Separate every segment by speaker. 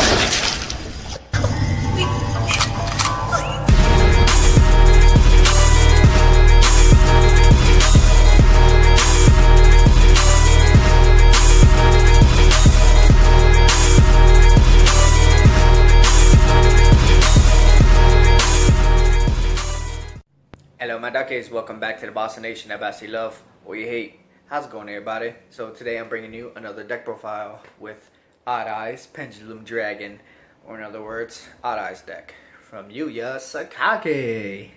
Speaker 1: Hello my duckies, welcome back to the Boston Nation that Bassi love or you hate. How's it going everybody? So today I'm bringing you another deck profile with Odd Eyes Pendulum Dragon, or in other words, Odd Eyes deck from Yuya Sakake.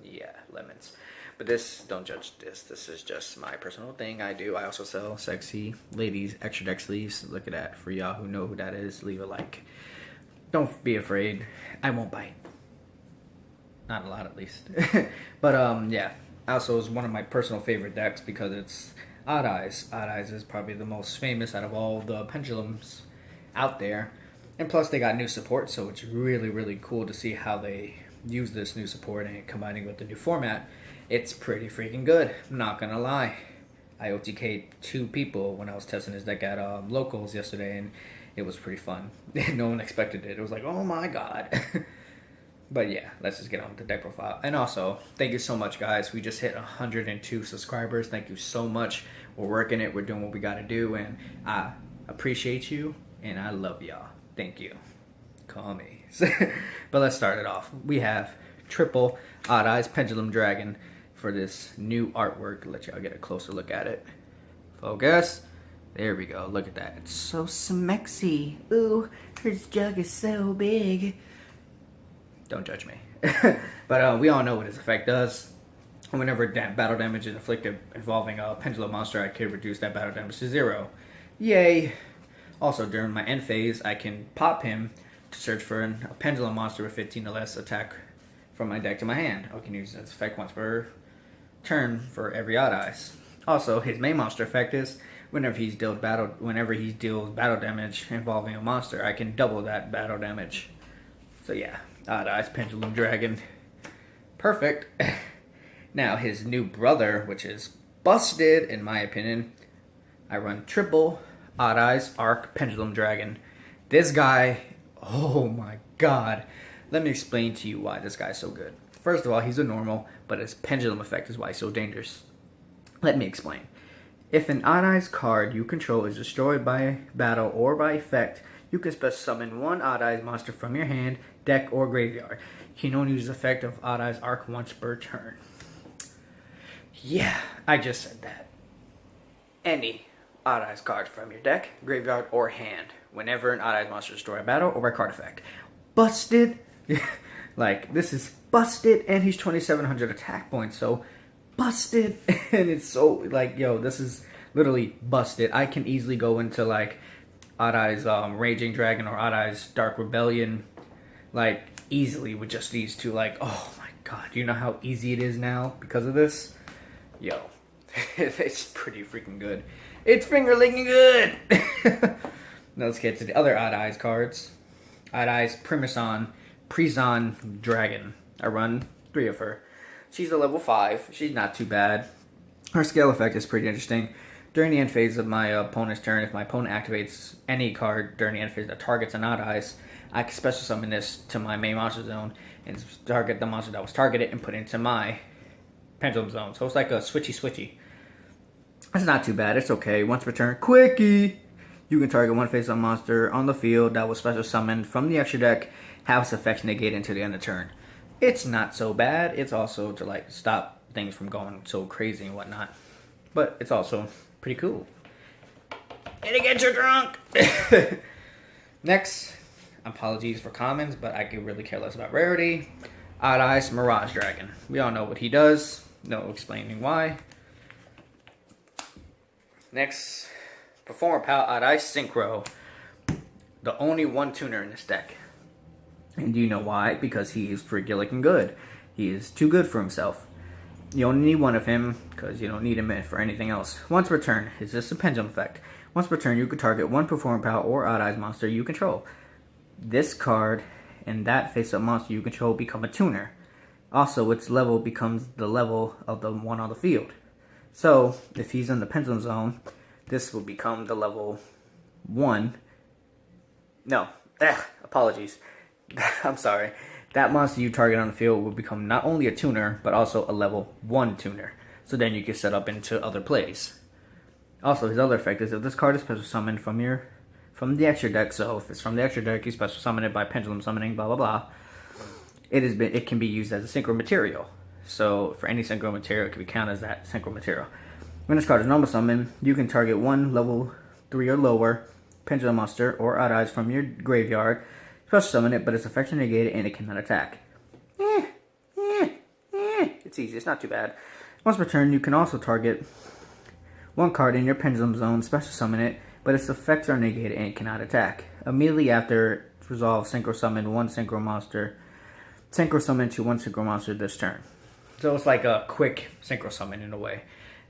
Speaker 1: Yeah, lemons. But this, don't judge this. This is just my personal thing I do. I also sell sexy ladies extra deck sleeves. Look at that. For y'all who know who that is, leave a like. Don't be afraid. I won't bite. Not a lot, at least. But, yeah. Also, it's one of my personal favorite decks because it's Odd Eyes. Odd Eyes is probably the most famous out of all the pendulums out there. And plus, they got new support, so it's really, really cool to see how they use this new support and combining with the new format. It's pretty freaking good. I'm not gonna lie. I OTK'd 2 people when I was testing this deck at locals yesterday, and it was pretty fun. No one expected it. It was like, oh my god. But yeah, let's just get on with the deck profile. And also, thank you so much, guys. We just hit 102 subscribers. Thank you so much. We're working it. We're doing what we got to do. And I appreciate you. And I love y'all. Thank you. Call me. But let's start it off. We have triple Odd Eyes Pendulum Dragon for this new artwork. Let y'all get a closer look at it. Focus. There we go. Look at that. It's so smexy. Ooh, her jug is so big. Don't judge me. But we all know what his effect does. Whenever battle damage is inflicted involving a pendulum monster, I can reduce that battle damage to 0. Yay! Also, during my end phase, I can pop him to search for a pendulum monster with 15 or less attack from my deck to my hand. I can use this effect once per turn for every Odd Eyes. Also, his main monster effect is whenever he deals battle damage involving a monster, I can double that battle damage. So yeah, Odd Eyes Pendulum Dragon. Perfect. Now his new brother, which is busted in my opinion. I run triple Odd Eyes Arc Pendulum Dragon. This guy, oh my god. Let me explain to you why this guy's so good. First of all, he's a normal, but his pendulum effect is why he's so dangerous. Let me explain. If an Odd Eyes card you control is destroyed by battle or by effect, you can special summon one Odd Eyes monster from your hand, deck, or graveyard. You can only use the effect of Odd Eyes Arc once per turn. Yeah, I just said that. Any Odd Eyes card from your deck, graveyard, or hand, whenever an Odd Eyes monster is destroyed by battle or by card effect. Busted! Like, this is busted, and he's 2,700 attack points, so busted! And it's so, like, yo, this is literally busted. I can easily go into, like, Odd Eyes Raging Dragon or Odd Eyes Dark Rebellion, like, easily with just these two. Like, oh my god, do you know how easy it is now because of this? Yo, it's pretty freaking good. It's finger licking good. Now let's get to the other Odd Eyes cards. Odd Eyes Prison Dragon. I run 3 of her. She's a level 5. She's not too bad. Her scale effect is pretty interesting. During the end phase of my opponent's turn, if my opponent activates any card during the end phase that targets an Odd Eyes, I can special summon this to my main monster zone and target the monster that was targeted and put it into my pendulum zone. So it's like a switchy. It's not too bad. It's okay. Once per turn, quickie! You can target one face-up monster on the field that was special summoned from the extra deck, have its effects negated until the end of the turn. It's not so bad. It's also to like stop things from going so crazy and whatnot. But it's also pretty cool. And it gets you drunk! Next, apologies for commons, but I could really care less about rarity. Odd Eyes Mirage Dragon. We all know what he does. No explaining why. Next, Performer Pal Odd Eyes Synchro. The only one tuner in this deck. And do you know why? Because he is freaking looking good. He is too good for himself. You only need one of him, because you don't need him for anything else. Once per turn, is this a pendulum effect? Once per turn, you can target one Performer Pal or Odd Eyes monster you control. This card and that face-up monster you control become a tuner. Also, its level becomes the level of the one on the field. So, if he's in the pendulum zone, this will become the level 1 No, apologies. I'm sorry. That monster you target on the field will become not only a tuner, but also a level 1 tuner. So then you can set up into other plays. Also, his other effect is if this card is special summoned from the extra deck, so if it's from the extra deck, you special summon it by pendulum summoning, blah blah blah. It can be used as a synchro material. So for any synchro material, it can be counted as that synchro material. When this card is normal summon, you can target one level 3 or lower pendulum monster or odd eyes from your graveyard, special summon it, but its effects are negated and it cannot attack. It's easy, it's not too bad. Once per turn, you can also target one card in your pendulum zone, special summon it, but its effects are negated and it cannot attack. Immediately after resolve, synchro summon one synchro monster. Synchro summon to one synchro monster this turn. So it's like a quick synchro summon in a way.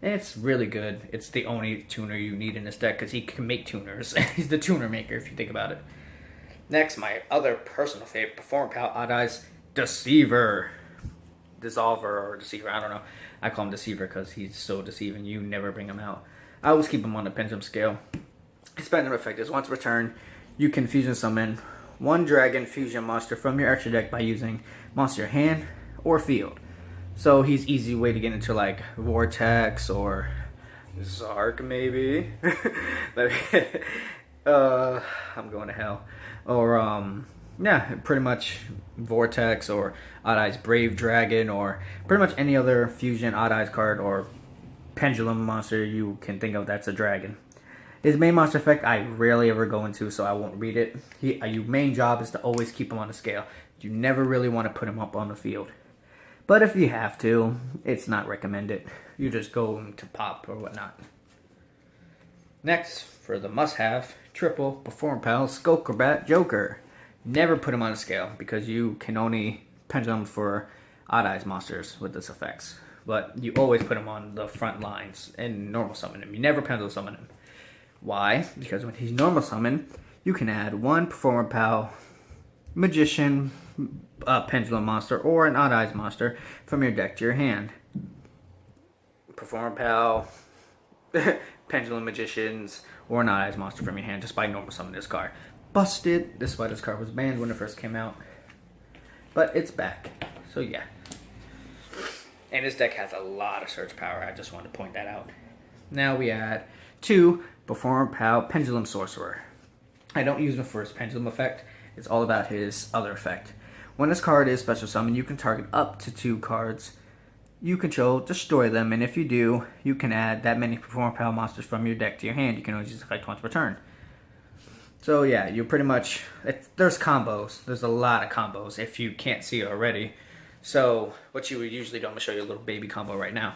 Speaker 1: And it's really good. It's the only tuner you need in this deck because he can make tuners. He's the tuner maker if you think about it. Next, my other personal favorite, Perform Pal Odd Eyes Deceiver. Dissolver or Deceiver, I don't know. I call him Deceiver because he's so deceiving. You never bring him out. I always keep him on the pendulum scale. His pendulum effect is once per turn, you can fusion summon one dragon fusion monster from your extra deck by using monster hand or field. So he's easy way to get into like Vortex or Zark maybe. I'm going to hell. Or yeah, pretty much Vortex or Odd Eyes Brave Dragon or pretty much any other fusion Odd Eyes card or pendulum monster you can think of that's a dragon. His main monster effect I rarely ever go into, so I won't read it. Your main job is to always keep him on the scale. You never really want to put him up on the field. But if you have to, it's not recommended. You just go to pop or whatnot. Next, for the must-have, triple Perform Pal Skullcrobat Joker. Never put him on a scale because you can only pendulum for Odd Eyes monsters with this effects. But you always put him on the front lines and normal summon him. You never pendulum summon him. Why? Because when he's normal summon, you can add one Performer Pal Magician pendulum monster or an Odd Eyes monster from your deck to your hand. Performer Pal Pendulum Magicians or an Odd Eyes monster from your hand just by normal summon this card. Busted. This is why this card was banned when it first came out. But it's back. So yeah. And this deck has a lot of search power. I just wanted to point that out. Now we add two Perform Pal Pendulum Sorcerer. I don't use the first pendulum effect. It's all about his other effect. When this card is special summon, you can target up to 2 cards you control, destroy them, and if you do, you can add that many Perform Pal monsters from your deck to your hand. You can only use the effect once per turn. So yeah, you pretty much, there's combos. There's a lot of combos if you can't see it already. So what you would usually do, I'm going to show you a little baby combo right now.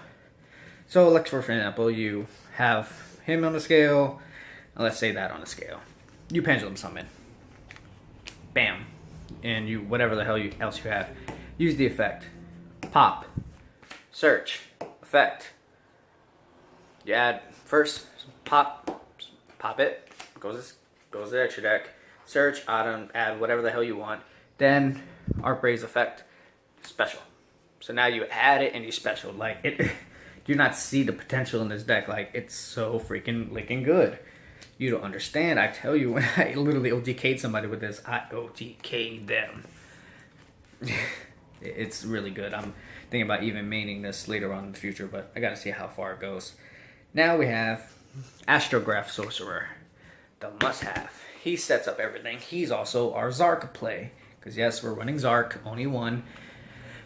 Speaker 1: So let's, for example, you have him on the scale, and let's say that on the scale. You pendulum summon. Bam. And you, whatever the hell else you have, use the effect. Pop. Search. Effect. You add first, pop it, goes to the extra deck. Search, add whatever the hell you want. Then, Arc Raise effect, special. So now you add it and you special. Like, it, do you not see the potential in this deck? Like, it's so freaking licking good. You don't understand. I tell you, when I literally OTK'd somebody with this, I OTK'd them. It's really good. I'm thinking about even maining this later on in the future, but I gotta see how far it goes. Now we have Astrograph Sorcerer, the must-have. He sets up everything. He's also our Zark play, because yes, we're running Zark, only one.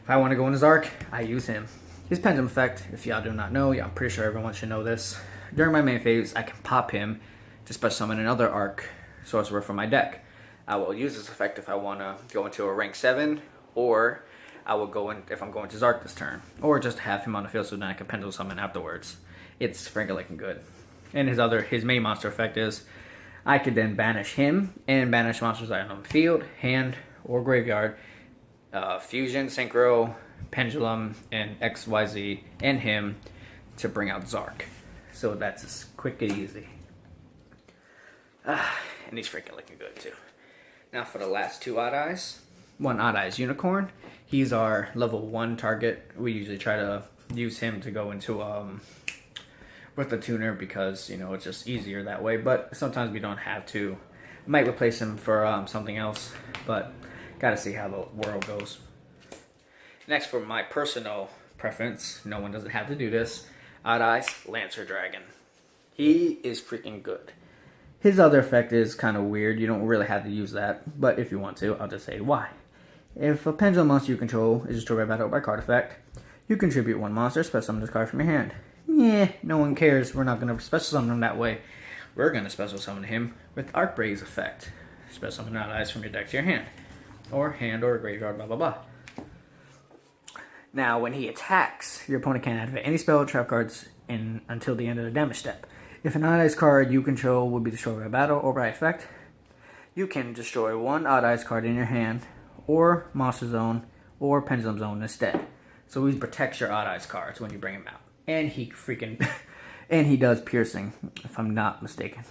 Speaker 1: If I want to go into Zark, I use him. His pendulum effect, if y'all do not know, yeah, I'm pretty sure everyone should know this. During my main phase, I can pop him to special summon another Arc Sorcerer from my deck. I will use this effect if I want to go into a rank 7, or I will go in if I'm going to Zark this turn, or just have him on the field so then I can pendulum summon afterwards. It's frankly looking good. And his main monster effect is I could then banish him and banish monsters that are on the field, hand, or graveyard. Fusion, Synchro, Pendulum, and XYZ, and him to bring out Zark. So that's as quick and easy. And he's freaking looking good too. Now for the last 2 Odd Eyes. One Odd Eyes Unicorn. He's our level 1 target. We usually try to use him to go into with the tuner because, you know, it's just easier that way. But sometimes we don't have to. Might replace him for something else, but gotta see how the world goes. Next, for my personal preference, no one doesn't have to do this. Odd Eyes Lancer Dragon. He is freaking good. His other effect is kind of weird. You don't really have to use that, but if you want to, I'll just say why. If a pendulum monster you control is destroyed by battle by card effect, you contribute one monster, special summon this card from your hand. Yeah, no one cares. We're not going to special summon him that way. We're going to special summon him with Arcbraze effect. Special summon Odd Eyes from your deck to your hand. Or graveyard, blah, blah, blah. Now, when he attacks, your opponent can't activate any spell or trap cards until the end of the damage step. If an Odd Eyes card you control will be destroyed by battle or by effect, you can destroy one Odd Eyes card in your hand, or Monster Zone, or Pendulum Zone instead. So he protects your Odd Eyes cards when you bring him out. And he freaking... and he does piercing, if I'm not mistaken.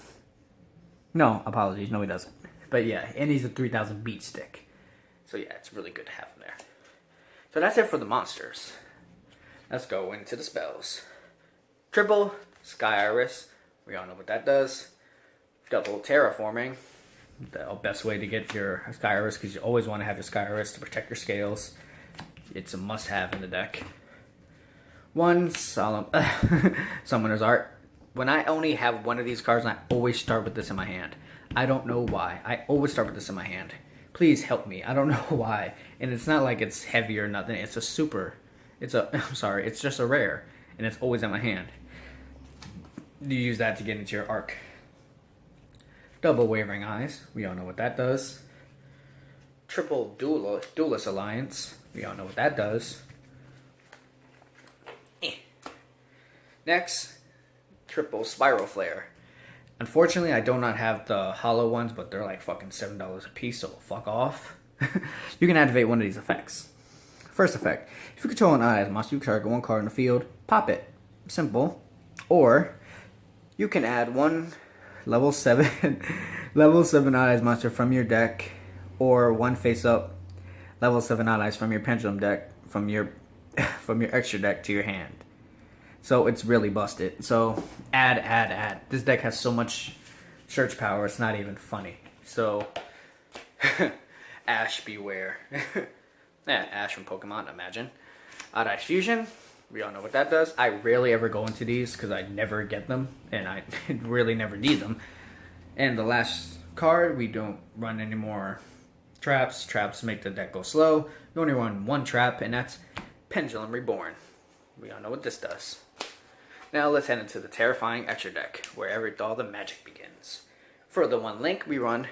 Speaker 1: No, apologies, no he doesn't. But yeah, and he's a 3000 beat stick. So yeah, it's really good to have him there. So that's it for the monsters. Let's go into the spells. Triple Sky Iris. We all know what that does. Double Terraforming. The best way to get your Sky Iris, because you always want to have your Sky Iris to protect your scales. It's a must-have in the deck. One Solemn Summoner's Art. When I only have one of these cards, I always start with this in my hand. I don't know why. I always start with this in my hand. Please help me. I don't know why. And it's not like it's heavy or nothing. It's a super. I'm sorry. It's just a rare. And it's always in my hand. You use that to get into your arc. Double Wavering Eyes. We all know what that does. Triple Duelist Alliance. We all know what that does. Next, Triple Spiral Flare. Unfortunately, I do not have the hollow ones, but they're like fucking $7 a piece, so fuck off. You can activate one of these effects. First effect, if you control an Odd Eyes monster, you can target one card in the field, pop it. Simple. Or, you can add one level 7 Odd Eyes monster from your deck, or one face-up level 7 Odd Eyes from your Pendulum deck, from your extra deck to your hand. So it's really busted. So add. This deck has so much search power, it's not even funny. So Ash beware. Yeah, Ash from Pokemon, imagine. Odd Eyes Fusion. We all know what that does. I rarely ever go into these because I never get them. And I really never need them. And the last card, we don't run any more traps. Traps make the deck go slow. We only run one trap, and that's Pendulum Reborn. We all know what this does. Now let's head into the terrifying extra deck, where all the magic begins. For the one link, we run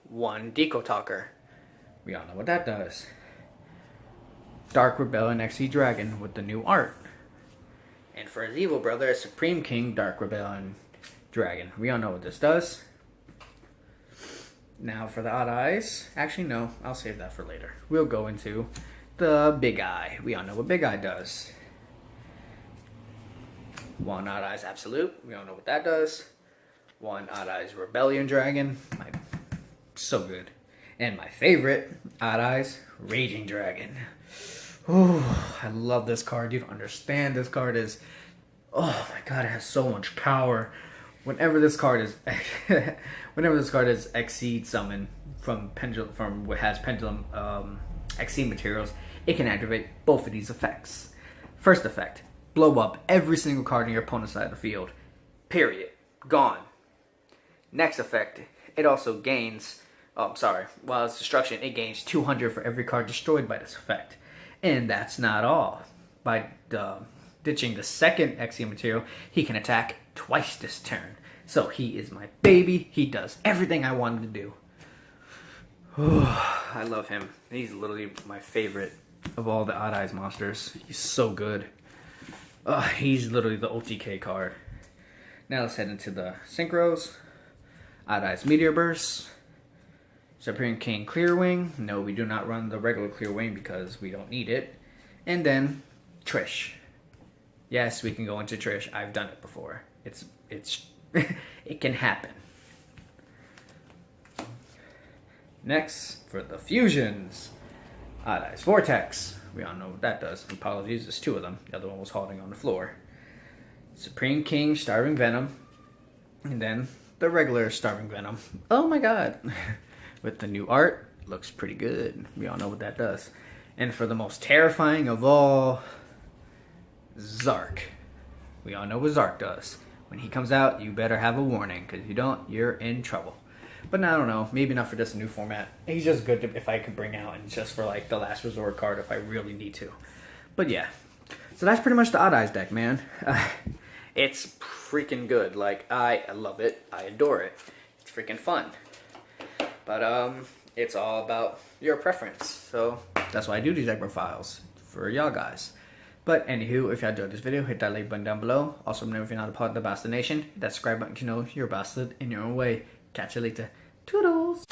Speaker 1: one Deco Talker. We all know what that does. Dark Rebellion XE Dragon with the new art. And for his evil brother, Supreme King Dark Rebellion Dragon. We all know what this does. Now for the Odd Eyes. Actually, no, I'll save that for later. We'll go into the Big Eye. We all know what Big Eye does. One Odd Eyes Absolute. We all know what that does. One Odd Eyes Rebellion Dragon. So good. And my favorite, Odd Eyes Raging Dragon. Oh, I love this card. You don't understand. This card is... Oh my god, it has so much power. Whenever this card is... Exceed Summon from what has Pendulum Exceed materials, it can activate both of these effects. First effect. Blow up every single card in your opponent's side of the field. Period. Gone. Next effect, it also gains... while it's destruction, it gains 200 for every card destroyed by this effect. And that's not all. By ditching the second Exia material, he can attack twice this turn. So he is my baby. He does everything I wanted to do. I love him. He's literally my favorite of all the Odd Eyes monsters. He's so good. He's literally the OTK card. Now let's head into the Synchros. Odd Eyes Meteor Burst. Supreme King Clearwing. No, we do not run the regular Clearwing because we don't need it. And then Trish. Yes, we can go into Trish. I've done it before. It's it can happen. Next, for the fusions. Odd Eyes Vortex. We all know what that does. Apologies, there's two of them. The other one was holding on the floor. Supreme King Starving Venom. And then the regular Starving Venom. Oh my god. With the new art, looks pretty good. We all know what that does. And for the most terrifying of all, Zark. We all know what Zark does. When he comes out, you better have a warning, because if you don't, you're in trouble. But now, I don't know, maybe not for this new format. He's just good if I could bring out, and just for like the last resort card if I really need to. But yeah, so that's pretty much the Odd Eyes deck, man. It's freaking good. Like, I love it. I adore it. It's freaking fun. But it's all about your preference. So that's why I do these deck profiles for y'all guys. But anywho, if y'all enjoyed this video, hit that like button down below. Also, remember, if you're not a part of the Bastard Nation, hit that subscribe button, you know you're a bastard in your own way. Catch you later. Toodles!